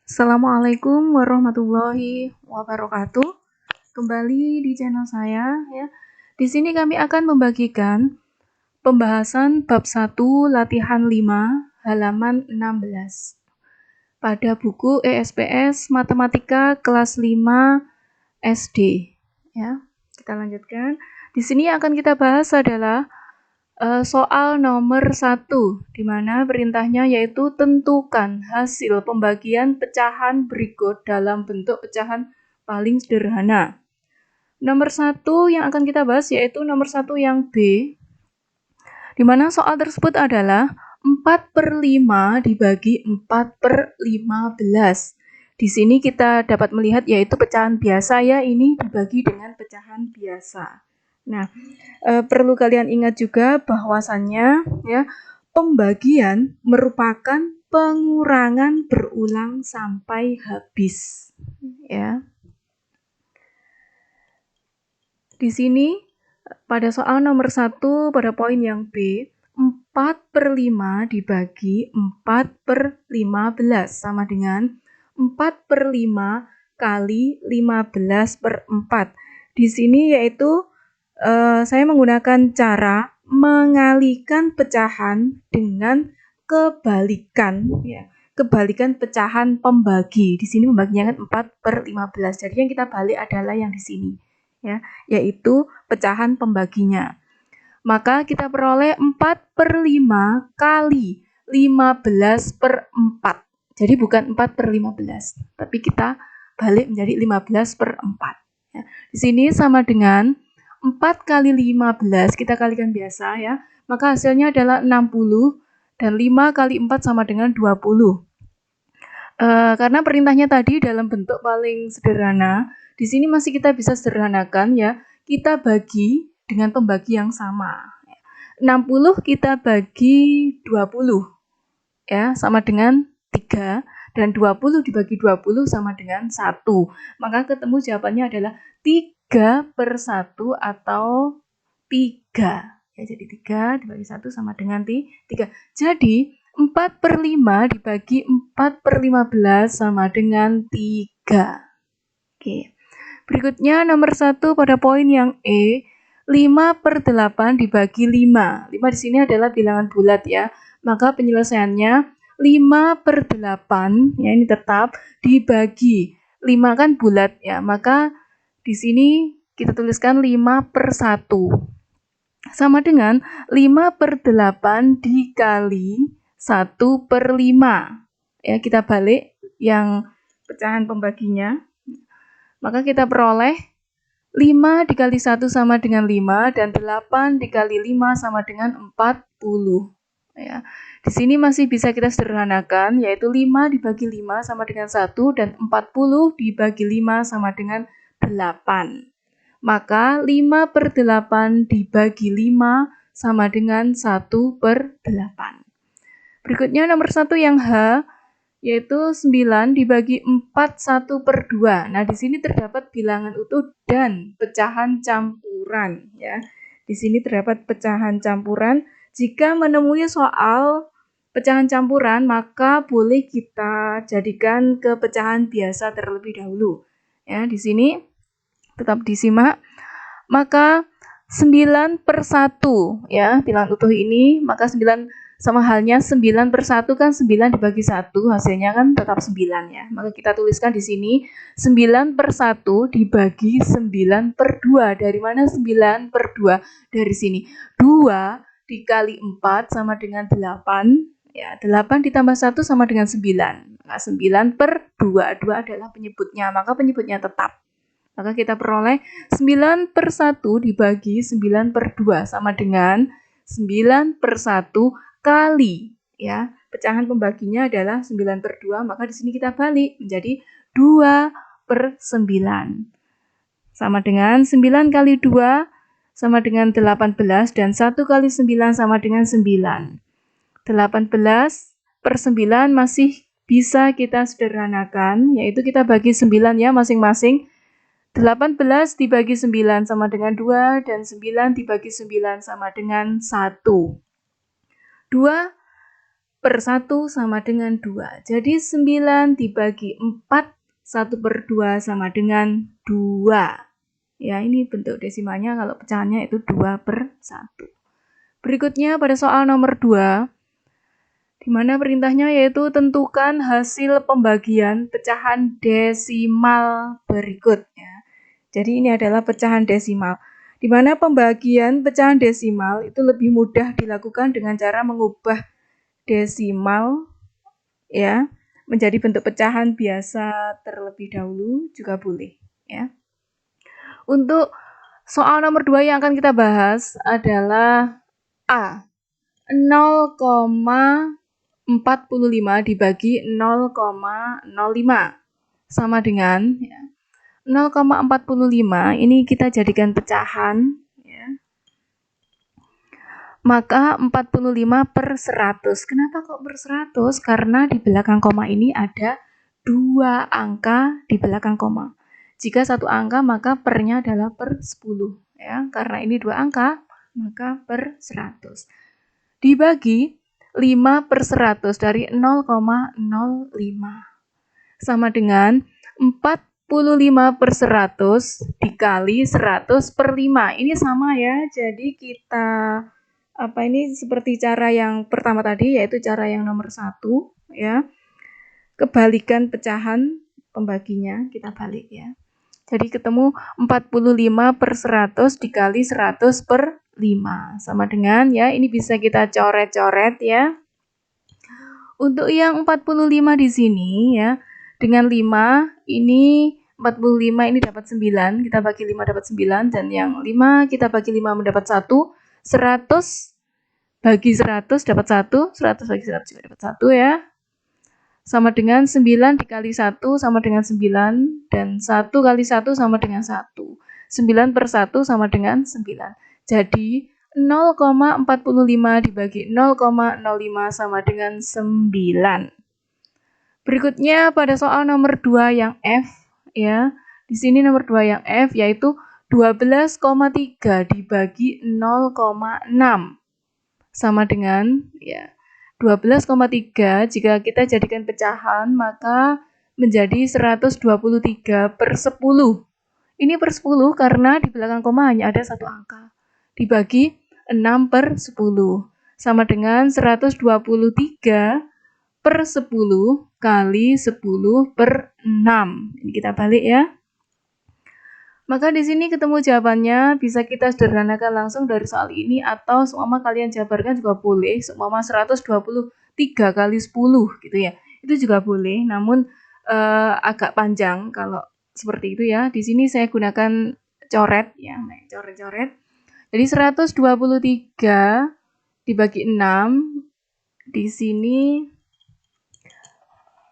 Assalamualaikum warahmatullahi wabarakatuh. Kembali di channel saya ya. Di sini kami akan membagikan pembahasan bab 1 latihan 5 halaman 16 pada buku ESPS Matematika kelas 5 SD ya. Kita lanjutkan. Di sini yang akan kita bahas adalah soal nomor 1, di mana perintahnya yaitu tentukan hasil pembagian pecahan berikut dalam bentuk pecahan paling sederhana. Nomor 1 yang akan kita bahas yaitu nomor 1 yang B, di mana soal tersebut adalah 4/5 dibagi 4/15. Di sini kita dapat melihat yaitu pecahan biasa ya, ini dibagi dengan pecahan biasa. Nah, perlu kalian ingat juga bahwasannya ya, pembagian merupakan pengurangan berulang sampai habis ya. Di sini pada soal nomor 1 pada poin yang B, 4/5 dibagi 4/15 sama dengan 4/5 kali 15/4. Di sini yaitu saya menggunakan cara mengalihkan pecahan dengan kebalikan ya. Kebalikan pecahan pembagi. Di sini pembaginya kan 4/15. Jadi yang kita balik adalah yang di sini ya, yaitu pecahan pembaginya. Maka kita peroleh 4/5 kali 15/4. Jadi bukan 4/15, tapi kita balik menjadi 15/4 ya. Di sini sama dengan 4 kali 15, kita kalikan biasa ya, maka hasilnya adalah 60 dan 5 kali 4 sama dengan 20. Karena perintahnya tadi dalam bentuk paling sederhana, di sini masih kita bisa sederhanakan ya, kita bagi dengan pembagi yang sama. 60 kita bagi 20 ya, sama dengan 3, dan 20 dibagi 20 sama dengan 1. Maka ketemu jawabannya adalah 3/1 atau 3. Ya, jadi 3 dibagi 1 sama dengan 3. Jadi 4/5 dibagi 4/15 sama dengan 3. Oke. Berikutnya nomor 1 pada poin yang E, 5/8 dibagi 5. 5 di sini adalah bilangan bulat ya. Maka penyelesaiannya 5/8 ya, ini tetap dibagi 5 kan bulat ya. Maka di sini kita tuliskan 5/1 sama dengan 5/8 dikali 1/5 ya, kita balik yang pecahan pembaginya. Maka kita peroleh 5 dikali 1 sama dengan 5 dan 8 dikali 5 sama dengan 40 ya. Di sini masih bisa kita sederhanakan, yaitu 5 dibagi 5 sama dengan 1 dan 40 dibagi 5 sama dengan 8. Maka 5/8 dibagi 5 sama dengan 1/8. Berikutnya nomor 1 yang H, yaitu 9 dibagi 4 1/2. Nah, di sini terdapat bilangan utuh dan pecahan campuran ya. Di sini terdapat pecahan campuran. Jika menemui soal pecahan campuran, maka boleh kita jadikan ke pecahan biasa terlebih dahulu. Ya, di sini tetap disimak. Maka 9/1 ya, bilangan utuh ini, maka 9 sama halnya 9/1 kan 9 dibagi 1, hasilnya kan tetap 9 ya. Maka kita tuliskan di sini 9/1 dibagi 9/2. Dari mana 9/2? Dari sini. 2 dikali 4 sama dengan 8 ya. 8 ditambah 1 sama dengan 9. Nah, 9/2. 2 adalah penyebutnya, maka penyebutnya tetap. Maka kita peroleh 9/1 dibagi 9/2 sama dengan 9/1 kali ya. Pecahan pembaginya adalah 9/2, maka di sini kita balik menjadi 2/9. Sama dengan 9 kali 2 sama dengan 18 dan 1 kali 9 sama dengan 9. 18/9 masih bisa kita sederhanakan, yaitu kita bagi 9 ya masing-masing. 18 dibagi 9 sama dengan 2 dan 9 dibagi 9 sama dengan 1. 2 per 1 sama dengan 2. Jadi 9 dibagi 4, 1 per 2 sama dengan 2. Ya, ini bentuk desimalnya kalau pecahannya itu 2 per 1. Berikutnya pada soal nomor 2, di mana perintahnya yaitu tentukan hasil pembagian pecahan desimal berikut. Ya. Jadi ini adalah pecahan desimal. Di mana pembagian pecahan desimal itu lebih mudah dilakukan dengan cara mengubah desimal ya menjadi bentuk pecahan biasa terlebih dahulu juga boleh. Ya. Untuk soal nomor 2 yang akan kita bahas adalah A. 0,45 dibagi 0,05 sama dengan 0,45 ini kita jadikan pecahan ya. Maka 45 per 100. Kenapa kok per 100? Karena di belakang koma ini ada 2 angka di belakang koma. Jika 1 angka maka pernya adalah per 10 ya. Karena ini 2 angka maka per 100. Dibagi 5 per 100 dari 0,05 sama dengan 45 per 100 dikali 100 per 5. Ini sama ya, jadi kita ini seperti cara yang pertama tadi, yaitu cara yang nomor 1 ya. Kebalikan pecahan pembaginya kita balik ya. Jadi ketemu 45 per 100 dikali 100 per 5. Sama dengan ya, ini bisa kita coret-coret ya. Untuk yang 45 di sini ya, dengan 5 ini 45 ini dapat 9, kita bagi 5 dapat 9, dan yang 5 kita bagi 5 mendapat 1, 100 bagi 100 dapat 1, 100 bagi 100 juga dapat 1 ya. Sama dengan 9 dikali 1 sama dengan 9, dan 1 kali 1 sama dengan 1. 9 per 1 sama dengan 9. Jadi 0,45 dibagi 0,05 sama dengan 9. Berikutnya pada soal nomor 2 yang F ya. Di sini nomor 2 yang F yaitu 12,3 dibagi 0,6 sama dengan ya 12,3 jika kita jadikan pecahan maka menjadi 123 per 10. Ini per 10 karena di belakang koma hanya ada 1 angka. Dibagi 6 per 10 sama dengan 123 per 10 kali 10 per 6. Ini kita balik ya. Maka di sini ketemu jawabannya, bisa kita sederhanakan langsung dari soal ini atau seumpama kalian jabarkan juga boleh, seumpama 123 kali 10 gitu ya. Itu juga boleh, namun agak panjang kalau seperti itu ya. Di sini saya gunakan coret ya, coret-coret. Jadi 123 dibagi 6 di sini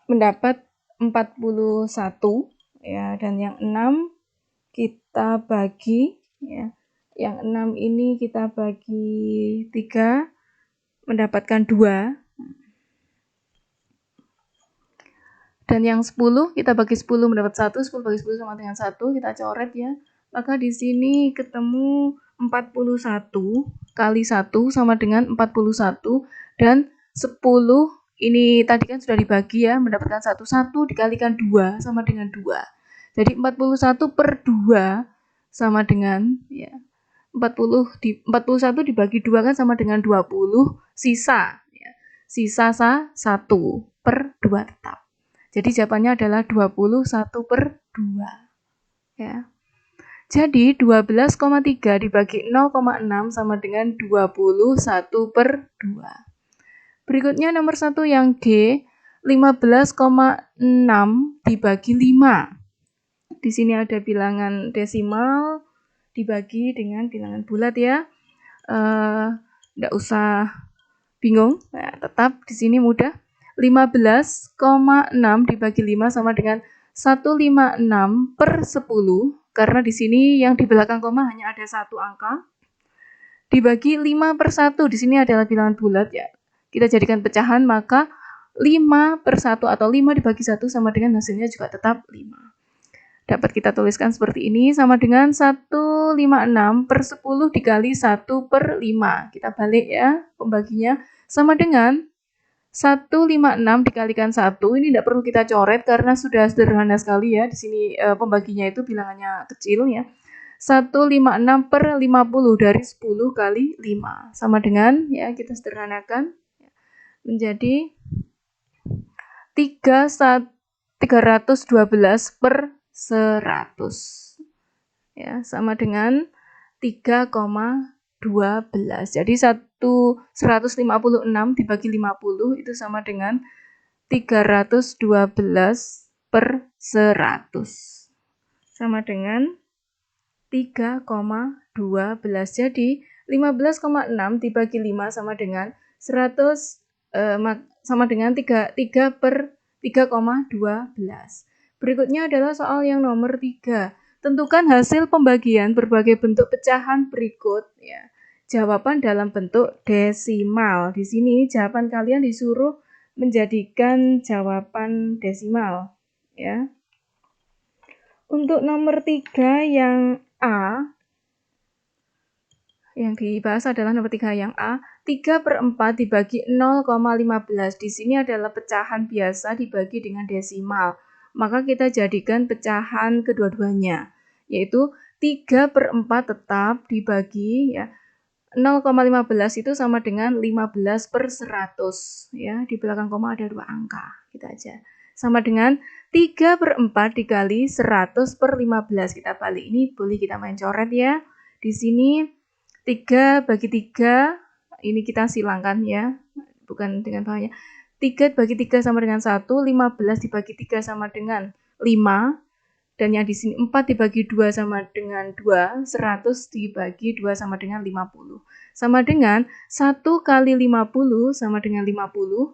mendapat 41 ya, dan yang 6 kita bagi ya. Yang 6 ini kita bagi 3 mendapatkan 2. Dan yang 10 kita bagi 10 mendapat 1, 10 bagi 10 sama dengan 1, kita coret ya. Maka di sini ketemu 41 kali 1 sama dengan 41, dan 10 ini tadi kan sudah dibagi ya, mendapatkan 1, 1 dikalikan 2 sama dengan 2. Jadi 41 per 2 sama dengan ya 41 dibagi 2 kan sama dengan 20, sisa ya. Sisa 1 per 2 tetap. Jadi jawabannya adalah 21 per 2 ya. Jadi 12,3 dibagi 0,6 sama dengan 21 per 2. Berikutnya nomor 1 yang G, 15,6 dibagi 5. Di sini ada bilangan desimal dibagi dengan bilangan bulat ya. Tidak usah bingung, nah, tetap di sini mudah. 15,6 dibagi 5 sama dengan 156 per 10, karena di sini yang di belakang koma hanya ada 1 angka. Dibagi 5 per 1, di sini adalah bilangan bulat ya. Kita jadikan pecahan, maka 5 per 1 atau 5 dibagi 1 sama dengan hasilnya juga tetap 5. Dapat kita tuliskan seperti ini, sama dengan 156 per 10 dikali 1 per 5. Kita balik ya pembaginya, sama dengan 156 dikalikan 1, ini tidak perlu kita coret karena sudah sederhana sekali ya. Di sini pembaginya itu bilangannya kecil ya. 156 per 50 dari 10 kali 5. Sama dengan, ya kita sederhanakan, menjadi 312 per 100. Ya, sama dengan 3,12. Jadi 156 dibagi 50 itu sama dengan 312 per 100. Sama dengan 3,12. Jadi 15,6 dibagi 5 sama dengan 100 sama dengan 3 per 3,12. Berikutnya adalah soal yang nomor 3. Tentukan hasil pembagian berbagai bentuk pecahan berikut ya. Jawaban dalam bentuk desimal. Di sini jawaban kalian disuruh menjadikan jawaban desimal ya. Untuk nomor 3 yang A, yang dibahas adalah nomor 3 yang A, 3 per 4 dibagi 0,15. Di sini adalah pecahan biasa dibagi dengan desimal. Maka kita jadikan pecahan kedua-duanya, yaitu 3 per 4 tetap dibagi ya 0,15 itu sama dengan 15 per 100 ya. Di belakang koma ada 2 angka, kita aja. Sama dengan 3 per 4 dikali 100 per 15. Kita balik, ini boleh kita main coret ya. Di sini 3 bagi 3, ini kita silangkan ya, bukan dengan bawahnya. 3 bagi 3 sama dengan 1, 15 dibagi 3 sama dengan 5, dan yang di sini 4 dibagi 2 sama dengan 2, 100 dibagi 2 sama dengan 50. Sama dengan 1 kali 50 sama dengan 50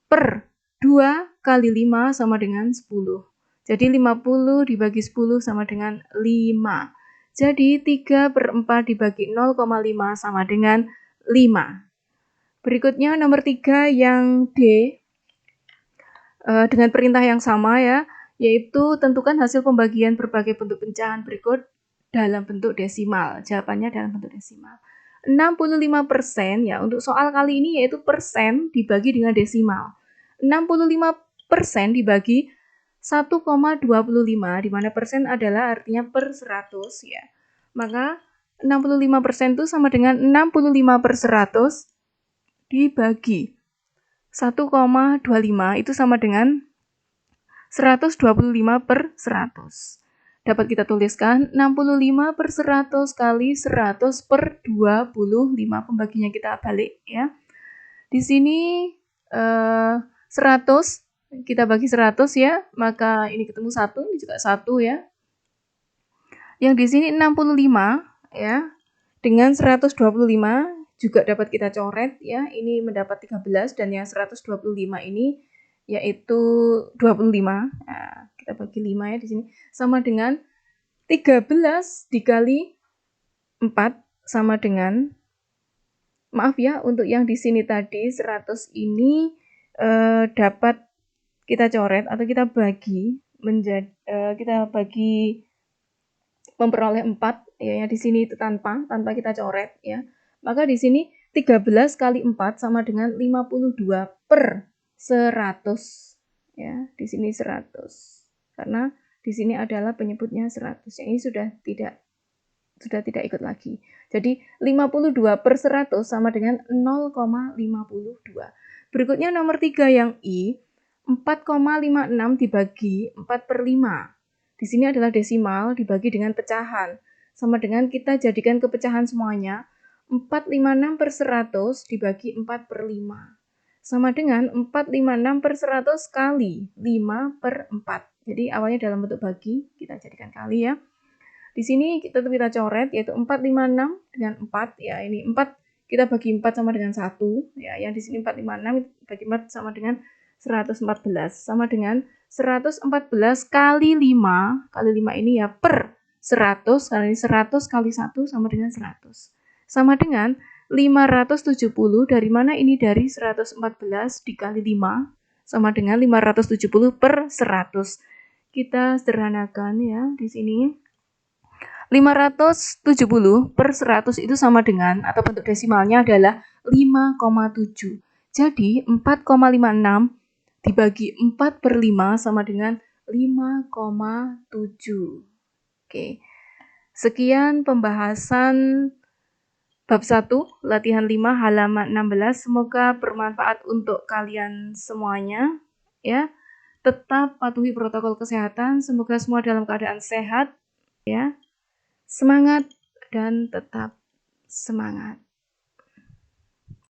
per 2 kali 5 sama dengan 10. Jadi 50 dibagi 10 sama dengan 5. Jadi 3 per 4 dibagi 0,5 sama dengan 5. Berikutnya nomor 3 yang D, dengan perintah yang sama ya, yaitu tentukan hasil pembagian berbagai bentuk pecahan berikut dalam bentuk desimal. Jawabannya dalam bentuk desimal. 65% ya, untuk soal kali ini yaitu persen dibagi dengan desimal. 65% dibagi 1,25, di mana persen adalah artinya per 100 ya. Maka 65% itu sama dengan 65 per 100 dibagi 1,25 itu sama dengan 125 per 100. Dapat kita tuliskan 65 per 100 kali 100 per 25. Pembaginya kita balik ya. Di sini 100 kita bagi 100 ya, maka ini ketemu 1, ini juga 1 ya. Yang di sini 65 ya, dengan 125 juga dapat kita coret ya. Ini mendapat 13 dan yang 125 ini yaitu 25. Nah, kita bagi 5 ya di sini sama dengan 13 dikali 4 sama dengan, maaf ya, untuk yang di sini tadi 100 ini dapat kita coret atau kita bagi menjadi kita bagi memperoleh 4 ya, yang di sini itu tanpa kita coret ya. Maka di sini 13 kali 4 sama dengan 52 per 100 ya. Di sini 100. Karena di sini adalah penyebutnya 100. Yang ini sudah tidak ikut lagi. Jadi 52 per 100 sama dengan 0,52. Berikutnya nomor 3 yang I, 4,56 dibagi 4 per 5. Di sini adalah desimal dibagi dengan pecahan. Sama dengan kita jadikan kepecahan semuanya. 456 per 100 dibagi 4 per 5. Sama dengan 456 per 100 kali 5 per 4. Jadi awalnya dalam bentuk bagi, kita jadikan kali ya. Di sini kita coret, yaitu 456 dengan 4. Ya, ini 4 kita bagi 4 sama dengan 1. Ya, yang di sini 456 bagi 4 sama dengan 114. Sama dengan 114 kali 5. Kali 5 ini ya per 100. Kali 100 kali 1 sama dengan 100. Sama dengan 570. Dari mana ini? Dari 114 dikali 5. Sama dengan 570 per 100. Kita sederhanakan ya di sini. 570 per 100 itu sama dengan, atau bentuk desimalnya adalah 5,7. Jadi 4,56 dibagi 4/5 sama dengan 5,7. Oke. Sekian pembahasan bab 1, latihan 5 halaman 16. Semoga bermanfaat untuk kalian semuanya ya. Tetap patuhi protokol kesehatan. Semoga semua dalam keadaan sehat ya. Semangat dan tetap semangat.